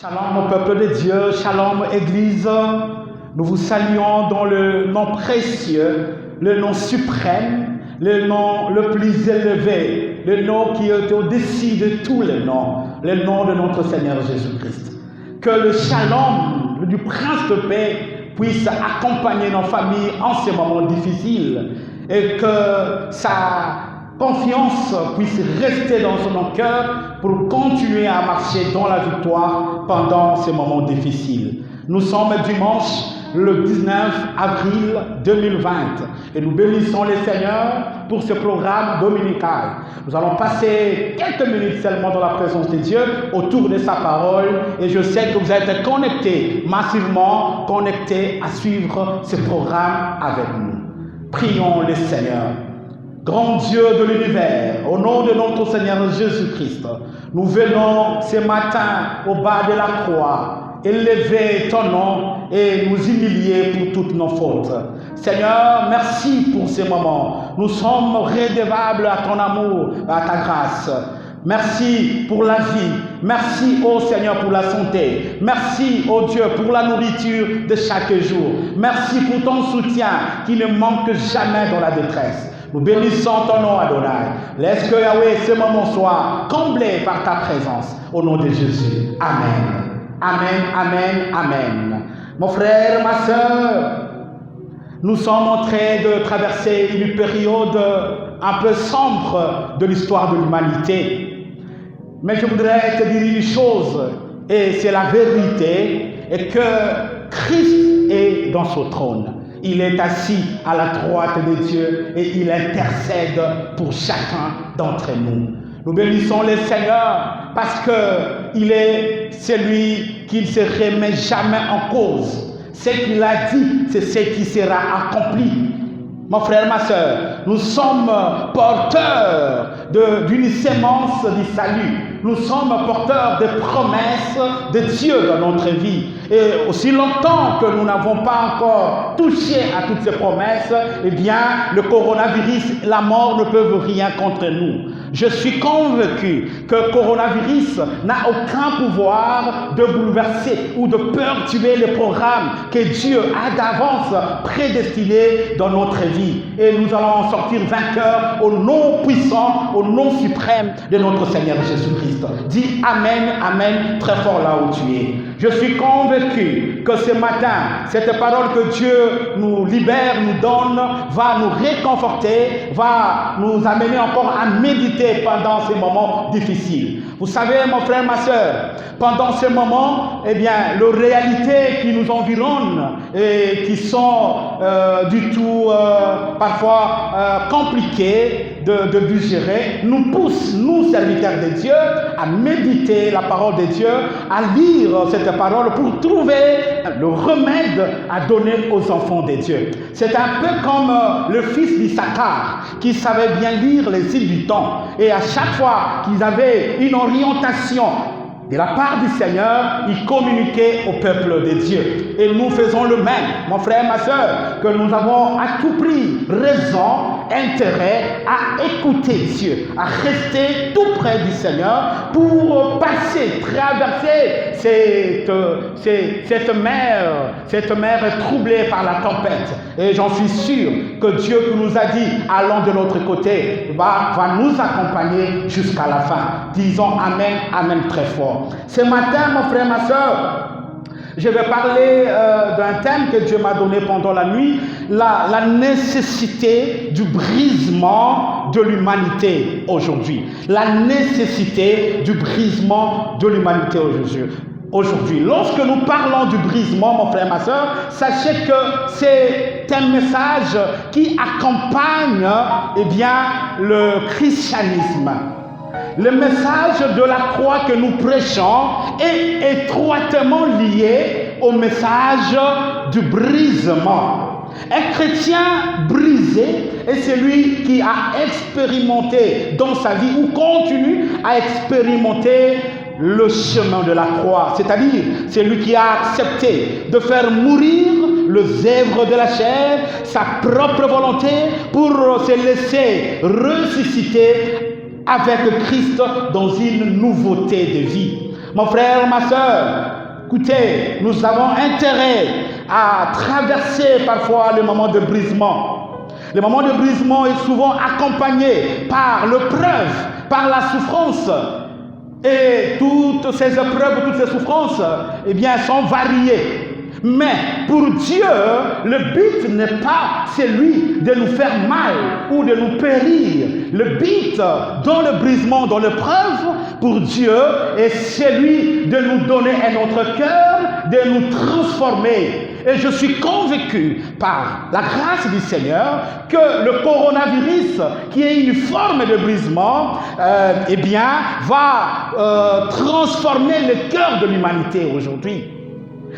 Shalom, peuple de Dieu, shalom, Église. Nous vous saluons dans le nom précieux, le nom suprême, le nom le plus élevé, le nom qui est au-dessus de tous les noms, le nom de notre Seigneur Jésus-Christ. Que le shalom du Prince de paix puisse accompagner nos familles en ces moments difficiles et que sa confiance puisse rester dans son cœur pour continuer à marcher dans la victoire pendant ces moments difficiles. Nous sommes dimanche le 19 avril 2020 et nous bénissons le Seigneur pour ce programme dominical. Nous allons passer quelques minutes seulement dans la présence de Dieu autour de sa parole et je sais que vous êtes connectés, massivement connectés à suivre ce programme avec nous. Prions le Seigneur. Grand Dieu de l'univers, au nom de notre Seigneur Jésus-Christ, nous venons ce matin au bas de la croix, élever ton nom et nous humilier pour toutes nos fautes. Seigneur, merci pour ces moments. Nous sommes redevables à ton amour, à ta grâce. Merci pour la vie. Merci, ô Seigneur, pour la santé. Merci, ô Dieu, pour la nourriture de chaque jour. Merci pour ton soutien qui ne manque jamais dans la détresse. Nous bénissons ton nom, Adonai. Laisse que Yahweh, ce moment soit comblé par ta présence. Au nom de Jésus. Amen. Amen, amen, amen. Mon frère, ma soeur, nous sommes en train de traverser une période un peu sombre de l'histoire de l'humanité. Mais je voudrais te dire une chose, et c'est la vérité, et que Christ est dans son trône. Il est assis à la droite de Dieu et il intercède pour chacun d'entre nous. Nous bénissons le Seigneur parce qu'il est celui qui ne se remet jamais en cause. Ce qu'il a dit, c'est ce qui sera accompli. Mon frère, ma soeur, nous sommes porteurs d'une sémence du salut. Nous sommes porteurs des promesses de Dieu dans notre vie. Et aussi longtemps que nous n'avons pas encore touché à toutes ces promesses, eh bien, le coronavirus, la mort ne peuvent rien contre nous. Je suis convaincu que le coronavirus n'a aucun pouvoir de bouleverser ou de perturber les programmes que Dieu a d'avance prédestinés dans notre vie. Et nous allons en sortir vainqueurs au nom puissant, au nom suprême de notre Seigneur Jésus-Christ. Dis Amen, Amen, très fort là où tu es. Je suis convaincu que ce matin, cette parole que Dieu nous libère, nous donne, va nous réconforter, va nous amener encore à méditer pendant ces moments difficiles. Vous savez, mon frère, ma soeur, pendant ces moments, eh bien, les réalités qui nous environnent et qui sont du tout parfois compliquées de digérer, nous poussent, nous, serviteurs de Dieu, à méditer la parole de Dieu, à lire cette parole pour trouver le remède à donner aux enfants de Dieu. C'est un peu comme le fils d'Issachar qui savait bien lire les îles du temps. Et à chaque fois qu'ils avaient une orientation de la part du Seigneur, il communiquait au peuple de Dieu. Et nous faisons le même, mon frère, ma soeur, que nous avons à tout prix raison, intérêt à écouter Dieu, à rester tout près du Seigneur pour passer, traverser cette mer troublée par la tempête. Et j'en suis sûr que Dieu qui nous a dit, allons de l'autre côté, va nous accompagner jusqu'à la fin. Disons Amen, Amen très fort. Ce matin, mon frère, ma soeur, je vais parler d'un thème que Dieu m'a donné pendant la nuit, la nécessité du brisement de l'humanité aujourd'hui. La nécessité du brisement de l'humanité aujourd'hui. Lorsque nous parlons du brisement, mon frère, ma soeur, sachez que c'est un message qui accompagne le christianisme. Le message de la croix que nous prêchons est étroitement lié au message du brisement. Un chrétien brisé est celui qui a expérimenté dans sa vie ou continue à expérimenter le chemin de la croix, c'est-à-dire celui qui a accepté de faire mourir le zèbre de la chair, sa propre volonté, pour se laisser ressusciter avec Christ dans une nouveauté de vie. Mon frère, ma soeur, écoutez, nous avons intérêt à traverser parfois le moment de brisement. Le moment de brisement est souvent accompagné par l'épreuve, par la souffrance. Et toutes ces épreuves, toutes ces souffrances, eh bien, sont variées. Mais pour Dieu, le but n'est pas celui de nous faire mal ou de nous périr. Le but dans le brisement, dans l'épreuve, pour Dieu, est celui de nous donner un autre cœur, de nous transformer. Et je suis convaincu par la grâce du Seigneur que le coronavirus, qui est une forme de brisement, eh bien, va transformer le cœur de l'humanité aujourd'hui.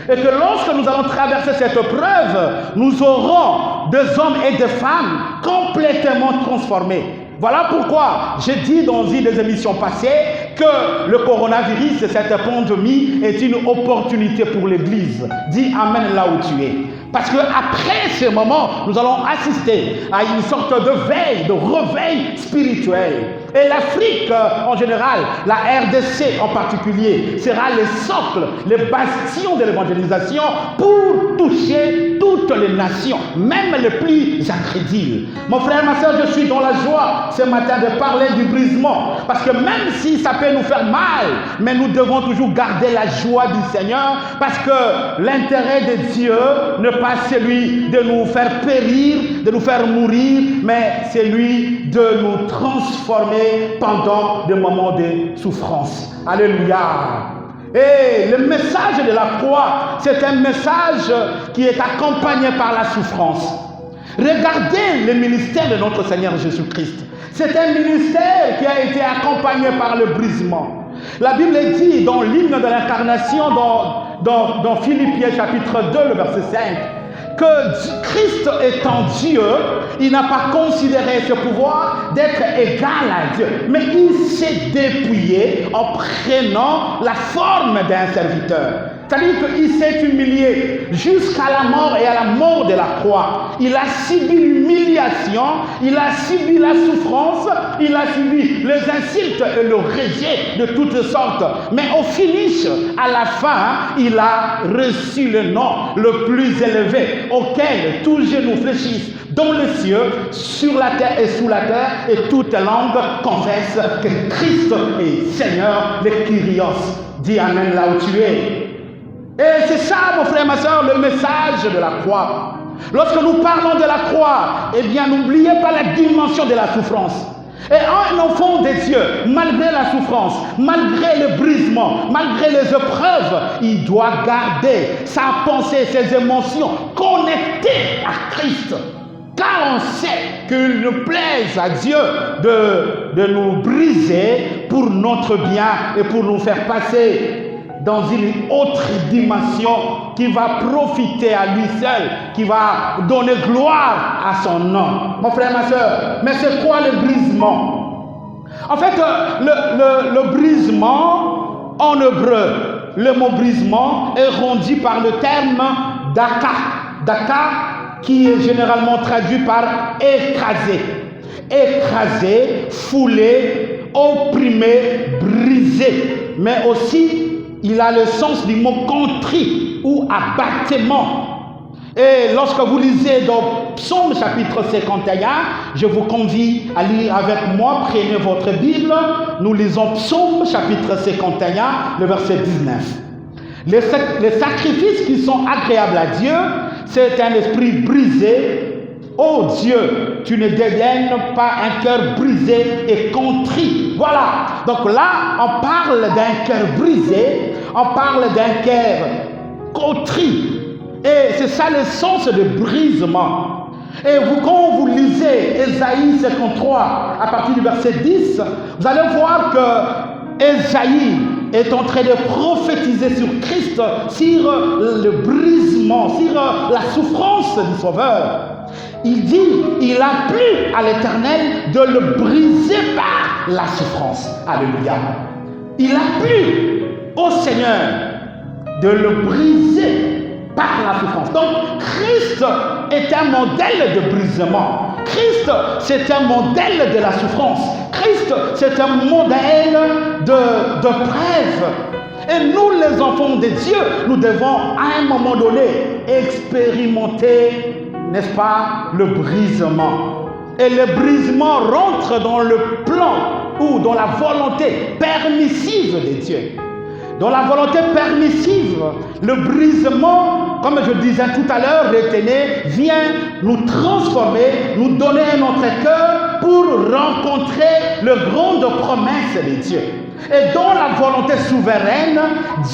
Et que lorsque nous allons traverser cette épreuve, nous aurons des hommes et des femmes complètement transformés. Voilà pourquoi j'ai dit dans une des émissions passées que le coronavirus, cette pandémie, est une opportunité pour l'Église. Dis Amen là où tu es. Parce qu'après ce moment, nous allons assister à une sorte de veille, de réveil spirituel. Et l'Afrique en général, la RDC en particulier, sera le socle, le bastion de l'évangélisation pour toucher toutes les nations, même les plus incrédules. Mon frère, ma soeur, je suis dans la joie ce matin de parler du brisement. Parce que même si ça peut nous faire mal, mais nous devons toujours garder la joie du Seigneur. Parce que l'intérêt de Dieu n'est pas celui de nous faire périr, de nous faire mourir, mais celui de nous transformer pendant des moments de souffrance. Alléluia. Et le message de la croix, c'est un message qui est accompagné par la souffrance. Regardez le ministère de notre Seigneur Jésus-Christ. C'est un ministère qui a été accompagné par le brisement. La Bible dit dans l'hymne de l'incarnation, dans Philippiens chapitre 2, le verset 5, que Christ étant Dieu, il n'a pas considéré ce pouvoir d'être égal à Dieu, mais il s'est dépouillé en prenant la forme d'un serviteur. C'est-à-dire qu'il s'est humilié jusqu'à la mort et à la mort de la croix. Il a subi l'humiliation, il a subi la souffrance, il a subi les insultes et le rejet de toutes sortes. Mais au finish, à la fin, il a reçu le nom le plus élevé auquel tous genoux fléchissent dans les cieux, sur la terre et sous la terre, et toute langue confesse que Christ est Seigneur, le Kyrios. Dis Amen là où tu es. Et c'est ça, mon frère, ma soeur, le message de la croix. Lorsque nous parlons de la croix, eh bien, n'oubliez pas la dimension de la souffrance. Et un enfant de Dieu, malgré la souffrance, malgré le brisement, malgré les épreuves, il doit garder sa pensée, ses émotions connectées à Christ. Car on sait qu'il nous plaise à Dieu de nous briser pour notre bien et pour nous faire passer dans une autre dimension qui va profiter à lui seul, qui va donner gloire à son nom. Mon frère, ma soeur, mais c'est quoi le brisement? En fait, le brisement, en hébreu, le mot brisement est rendu par le terme daka. Daka, qui est généralement traduit par écraser. Écraser, fouler, opprimer, briser. Mais aussi, il a le sens du mot contrit ou abattement. Et lorsque vous lisez dans Psaume chapitre 51, je vous convie à lire avec moi, prenez votre Bible, nous lisons Psaume chapitre 51, le verset 19. Les sacrifices qui sont agréables à Dieu, c'est un esprit brisé. Oh Dieu, tu ne dédaignes pas un cœur brisé et contrit. Voilà. Donc là, on parle d'un cœur brisé, on parle d'un cœur contrit. Et c'est ça le sens de brisement. Et vous, quand vous lisez Ésaïe 53, à partir du verset 10, vous allez voir que Ésaïe est en train de prophétiser sur Christ, sur le brisement, sur la souffrance du Sauveur. Il dit, il a plu à l'Éternel de le briser par la souffrance. Alléluia. Il a plu au Seigneur de le briser par la souffrance. Donc, Christ est un modèle de brisement. Christ, c'est un modèle de la souffrance. Christ, c'est un modèle de preuve. Et nous, les enfants de Dieu, nous devons à un moment donné expérimenter, n'est-ce pas, le brisement. Et le brisement rentre dans le plan ou dans la volonté permissive de Dieu. Dans la volonté permissive, le brisement, comme je disais tout à l'heure, retenez, vient nous transformer, nous donner notre cœur pour rencontrer les grandes promesses de Dieu. Et dans la volonté souveraine,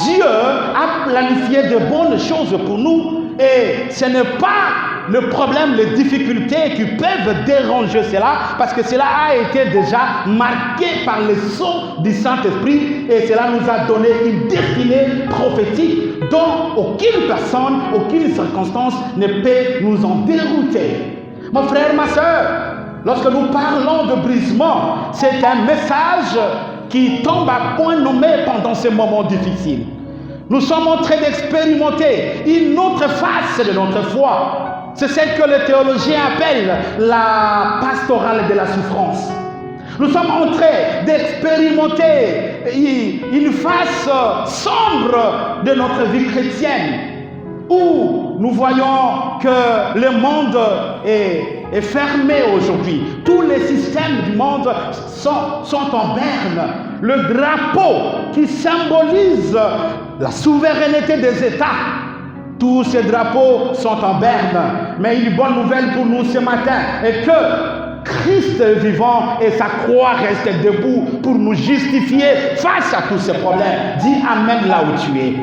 Dieu a planifié de bonnes choses pour nous. Et ce n'est pas le problème, les difficultés qui peuvent déranger cela, parce que cela a été déjà marqué par le sceau du Saint-Esprit et cela nous a donné une destinée prophétique dont aucune personne, aucune circonstance ne peut nous en dérouter. Mon frère, ma soeur, lorsque nous parlons de brisement, c'est un message qui tombe à point nommé pendant ces moments difficiles. Nous sommes en train d'expérimenter une autre face de notre foi. C'est celle que les théologiens appellent la pastorale de la souffrance. Nous sommes en train d'expérimenter une face sombre de notre vie chrétienne, où nous voyons que le monde est fermé aujourd'hui. Tous les systèmes du monde sont en berne. Le drapeau qui symbolise la souveraineté des États, tous ces drapeaux sont en berne. Mais une bonne nouvelle pour nous ce matin est que Christ est vivant et sa croix reste debout pour nous justifier face à tous ces problèmes. Dis Amen là où tu es.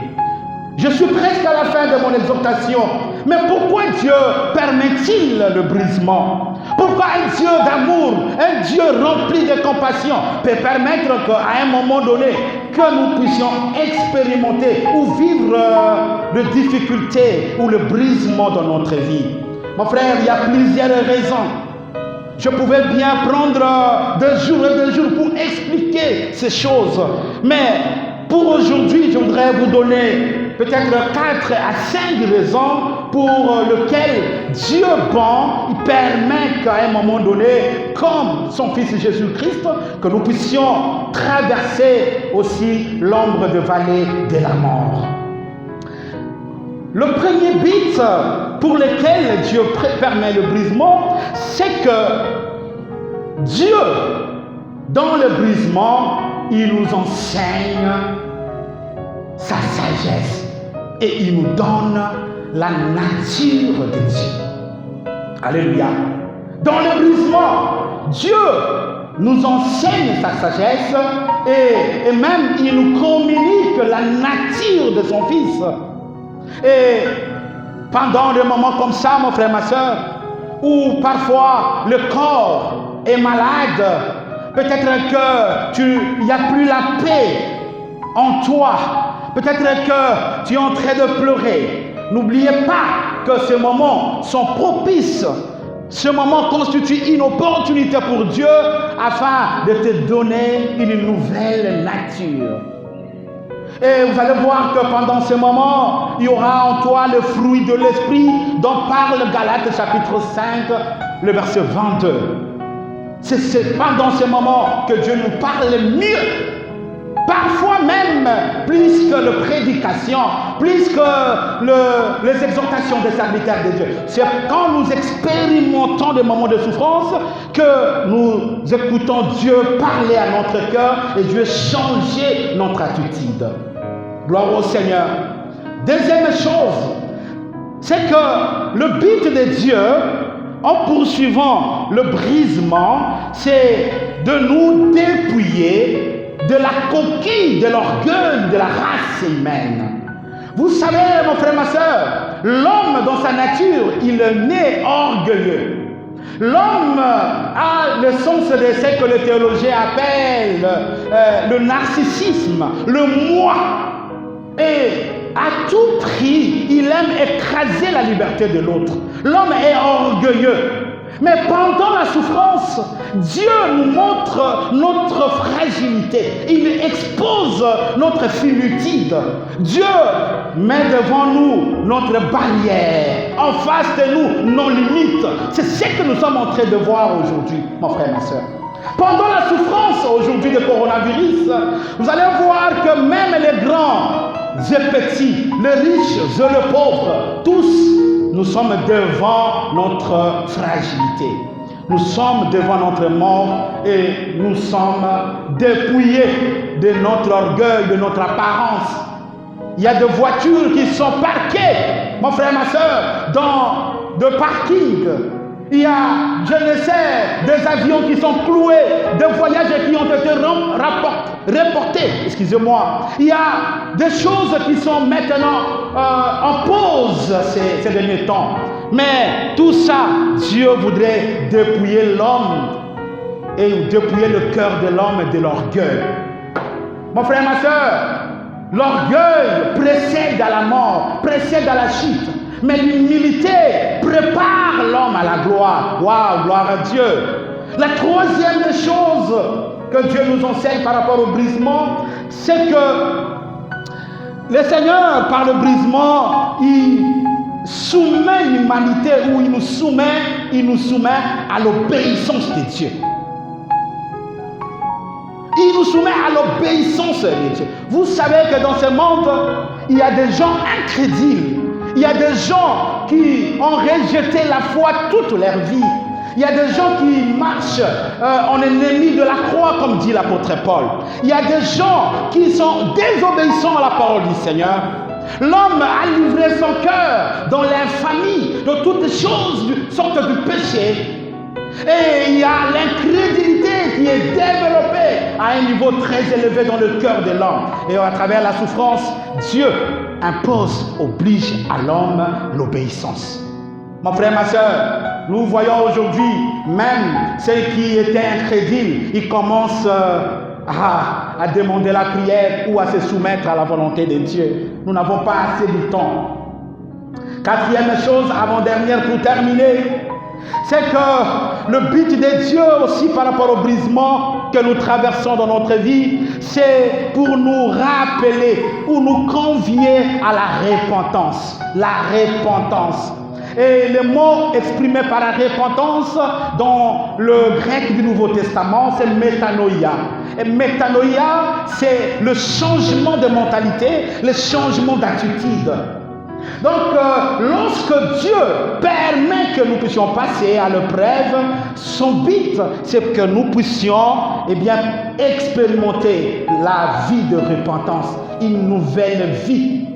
Je suis presque à la fin de mon exhortation. Mais pourquoi Dieu permet-il le brisement? Pourquoi un Dieu d'amour, un Dieu rempli de compassion peut permettre qu'à un moment donné, que nous puissions expérimenter ou vivre de difficultés ou le brisement dans notre vie? Mon frère, il y a plusieurs raisons. Je pouvais bien prendre 2 jours et 2 jours pour expliquer ces choses. Mais pour aujourd'hui, je voudrais vous donner peut-être 4 à 5 raisons pour lesquelles Dieu bon, il permet qu'à un moment donné, comme son Fils Jésus-Christ, que nous puissions traverser aussi l'ombre de vallée de la mort. Le premier but pour lequel Dieu permet le brisement, c'est que Dieu, dans le brisement, il nous enseigne sa sagesse et il nous donne la nature de Dieu. Alléluia. Dans le brisement, Dieu nous enseigne sa sagesse et même il nous communique la nature de son Fils. Et pendant des moments comme ça, mon frère, ma soeur, où parfois le corps est malade, peut-être qu'il n'y a plus la paix en toi, peut-être que tu es en train de pleurer. N'oubliez pas que ces moments sont propices. Ce moment constitue une opportunité pour Dieu afin de te donner une nouvelle nature. Et vous allez voir que pendant ce moment, il y aura en toi le fruit de l'esprit dont parle Galates chapitre 5, le verset 22. C'est pendant ce moment que Dieu nous parle mieux. Parfois même plus que les prédications, plus que les exhortations des serviteurs de Dieu. C'est quand nous expérimentons des moments de souffrance que nous écoutons Dieu parler à notre cœur et Dieu changer notre attitude. Gloire au Seigneur. Deuxième chose, c'est que le but de Dieu, en poursuivant le brisement, c'est de nous dépouiller de la coquille, de l'orgueil, de la race humaine. Vous savez, mon frère, ma soeur, l'homme dans sa nature, il est né orgueilleux. L'homme a le sens de ce que les théologiens appellent le narcissisme, le moi. Et à tout prix, il aime écraser la liberté de l'autre. L'homme est orgueilleux. Mais pendant la souffrance, Dieu nous montre notre fragilité. Il expose notre finitude. Dieu met devant nous notre barrière. En face de nous, nos limites. C'est ce que nous sommes en train de voir aujourd'hui, mon frère, ma soeur. Pendant la souffrance aujourd'hui du coronavirus, vous allez voir que même les grands et petits, les riches et les pauvres, tous, nous sommes devant notre fragilité. Nous sommes devant notre mort et nous sommes dépouillés de notre orgueil, de notre apparence. Il y a des voitures qui sont parquées, mon frère, ma soeur, dans de parking. Il y a, je ne sais, des avions qui sont cloués, des voyages qui ont été reportés, excusez-moi. Il y a des choses qui sont maintenant en pause ces derniers temps. Mais tout ça, Dieu voudrait dépouiller l'homme et dépouiller le cœur de l'homme de l'orgueil. Mon frère, ma soeur, l'orgueil précède à la mort, précède à la chute. Mais l'humilité prépare l'homme à la gloire. Waouh, gloire à Dieu. La troisième des choses que Dieu nous enseigne par rapport au brisement, c'est que le Seigneur, par le brisement, il soumet l'humanité ou il nous soumet à l'obéissance de Dieu. Il nous soumet à l'obéissance de Dieu. Vous savez que dans ce monde, il y a des gens incrédules. Il y a des gens qui ont rejeté la foi toute leur vie. Il y a des gens qui marchent en ennemis de la croix, comme dit l'apôtre Paul. Il y a des gens qui sont désobéissants à la parole du Seigneur. L'homme a livré son cœur dans l'infamie de toutes choses, sortes du péché. Et il y a l'incrédulité qui est développée à un niveau très élevé dans le cœur de l'homme. Et à travers la souffrance, Dieu impose, oblige à l'homme l'obéissance. Mon frère, ma soeur, nous voyons aujourd'hui, même ceux qui étaient incrédules, ils commencent à demander la prière ou à se soumettre à la volonté de Dieu. Nous n'avons pas assez de temps. Quatrième chose, avant-dernière pour terminer, c'est que le but de Dieu aussi par rapport au brisement que nous traversons dans notre vie, c'est pour nous rappeler ou nous convier à la repentance. La repentance. Et le mot exprimé par la repentance dans le grec du Nouveau Testament, c'est métanoïa. Et métanoïa, c'est le changement de mentalité, le changement d'attitude. Donc, lorsque Dieu permet que nous puissions passer à l'épreuve, son but, c'est que nous puissions expérimenter la vie de repentance, une nouvelle vie.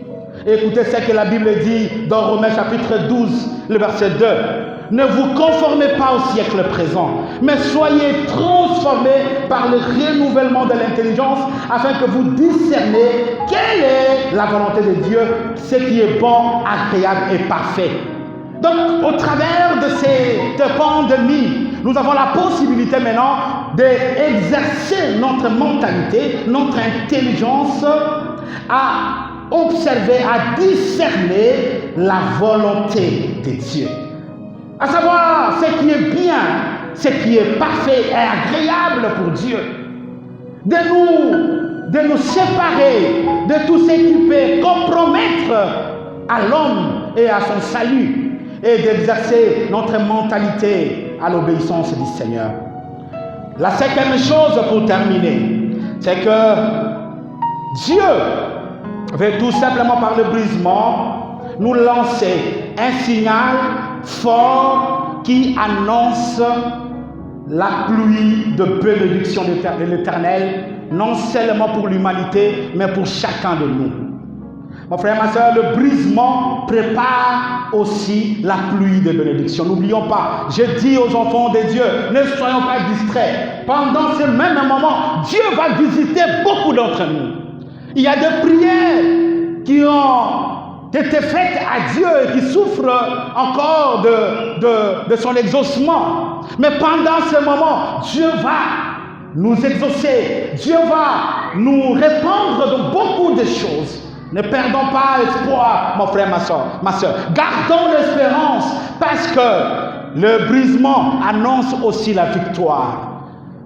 Écoutez ce que la Bible dit dans Romains chapitre 12, le verset 2. Ne vous conformez pas au siècle présent, mais soyez transformés par le renouvellement de l'intelligence afin que vous discerniez quelle est la volonté de Dieu, ce qui est bon, agréable et parfait. Donc, au travers de cette pandémie, nous avons la possibilité maintenant d'exercer notre mentalité, notre intelligence à observer, à discerner la volonté de Dieu. À savoir ce qui est bien, ce qui est parfait et agréable pour Dieu. De nous séparer de tout ce qui peut compromettre à l'homme et à son salut et d'exercer notre mentalité à l'obéissance du Seigneur. La cinquième chose pour terminer, c'est que Dieu veut tout simplement par le brisement nous lancer un signal fort qui annonce la pluie de bénédiction de l'Éternel, non seulement pour l'humanité, mais pour chacun de nous. Mon frère, ma soeur, le brisement prépare aussi la pluie de bénédiction. N'oublions pas, je dis aux enfants de Dieu, ne soyons pas distraits. Pendant ce même moment, Dieu va visiter beaucoup d'entre nous. Il y a des prières qui ont été faites à Dieu et qui souffrent encore de son exaucement. Mais pendant ce moment, Dieu va nous exaucer. Dieu va nous répondre de beaucoup de choses. Ne perdons pas espoir, mon frère, ma soeur. Gardons l'espérance parce que le brisement annonce aussi la victoire.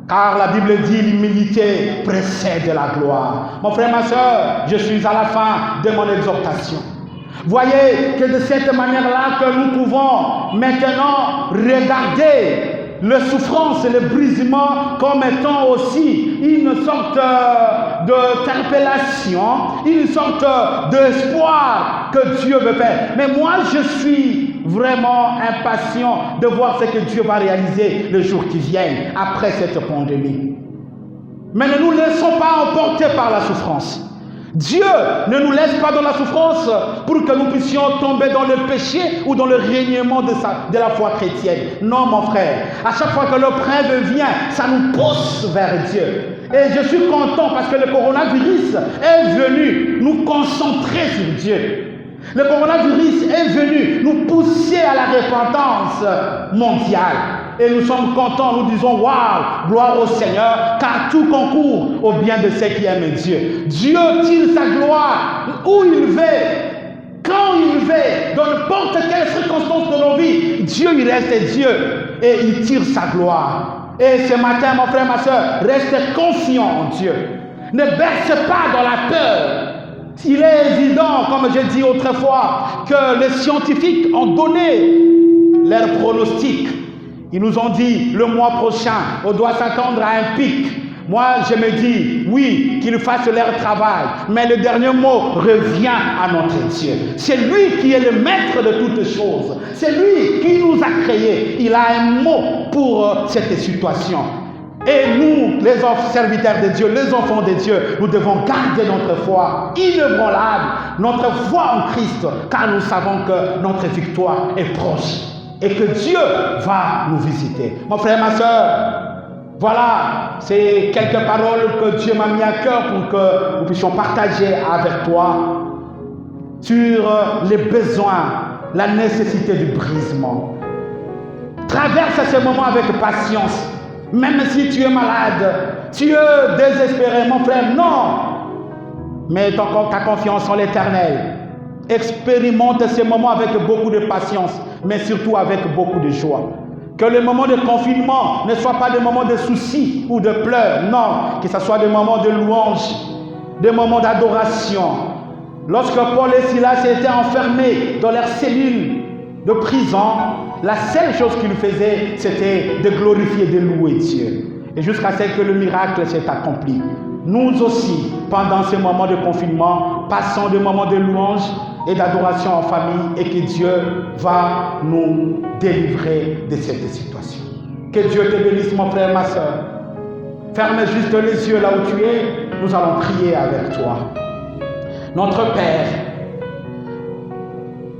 Car la Bible dit l'humilité précède la gloire. Mon frère, ma soeur, je suis à la fin de mon exhortation. Voyez que de cette manière-là que nous pouvons maintenant regarder la souffrance et le brisement comme étant aussi une sorte d'interpellation, une sorte d'espoir que Dieu veut faire. Mais moi, je suis vraiment impatient de voir ce que Dieu va réaliser le jour qui vient après cette pandémie. Mais ne nous laissons pas emporter par la souffrance. Dieu ne nous laisse pas dans la souffrance pour que nous puissions tomber dans le péché ou dans le régnement de la foi chrétienne. Non, mon frère. À chaque fois que l'épreuve vient, ça nous pousse vers Dieu. Et je suis content parce que le coronavirus est venu nous concentrer sur Dieu. Le coronavirus est venu nous pousser à la repentance mondiale. Et nous sommes contents, nous disons waouh, gloire au Seigneur, car tout concourt au bien de ceux qui aiment Dieu. Dieu tire sa gloire où il veut, quand il veut, dans n'importe quelle circonstance de nos vies. Dieu, il reste Dieu et il tire sa gloire. Et ce matin, mon frère, ma soeur, reste confiant en Dieu. Ne berce pas dans la peur. Il est évident, comme j'ai dit autrefois, que les scientifiques ont donné leurs pronostics. Ils nous ont dit, le mois prochain, on doit s'attendre à un pic. Moi, je me dis, oui, qu'ils fassent leur travail. Mais le dernier mot revient à notre Dieu. C'est lui qui est le maître de toutes choses. C'est lui qui nous a créés. Il a un mot pour cette situation. Et nous, les serviteurs de Dieu, les enfants de Dieu, nous devons garder notre foi inébranlable, notre foi en Christ, car nous savons que notre victoire est proche et que Dieu va nous visiter. Mon frère, ma soeur, voilà, c'est quelques paroles que Dieu m'a mis à cœur pour que nous puissions partager avec toi sur les besoins, la nécessité du brisement. Traverse ce moment avec patience. Même si tu es malade, tu es désespéré, mon frère, non. Mets ta confiance en l'Éternel. Expérimente ces moments avec beaucoup de patience, mais surtout avec beaucoup de joie. Que les moments de confinement ne soient pas des moments de soucis ou de pleurs, non. Que ce soit des moments de louange, des moments d'adoration. Lorsque Paul et Silas étaient enfermés dans leur cellule de prison, la seule chose qu'ils faisaient, c'était de glorifier, de louer Dieu. Et jusqu'à ce que le miracle s'est accompli. Nous aussi, pendant ces moments de confinement, passons des moments de louange et d'adoration en famille et que Dieu va nous délivrer de cette situation. Que Dieu te bénisse, mon frère, ma soeur. Ferme juste les yeux là où tu es. Nous allons prier avec toi. Notre Père,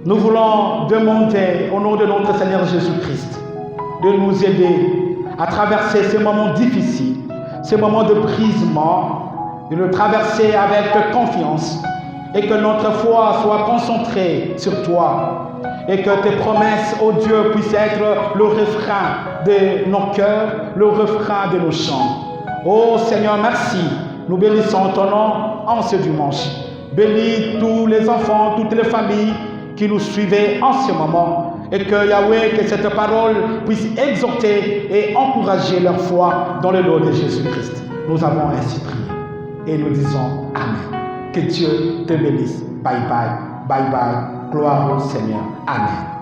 nous voulons demander au nom de notre Seigneur Jésus-Christ de nous aider à traverser ces moments difficiles, ces moments de brisement, de le traverser avec confiance et que notre foi soit concentrée sur toi et que tes promesses, ô Dieu, puissent être le refrain de nos cœurs, le refrain de nos chants. Ô Seigneur, merci. Nous bénissons ton nom en ce dimanche. Bénis tous les enfants, toutes les familles qui nous suivaient en ce moment et que Yahweh, que cette parole puisse exhorter et encourager leur foi dans le nom de Jésus-Christ. Nous avons ainsi prié et nous disons Amen. Que Dieu te bénisse. Bye bye, bye bye. Gloire au Seigneur. Amen.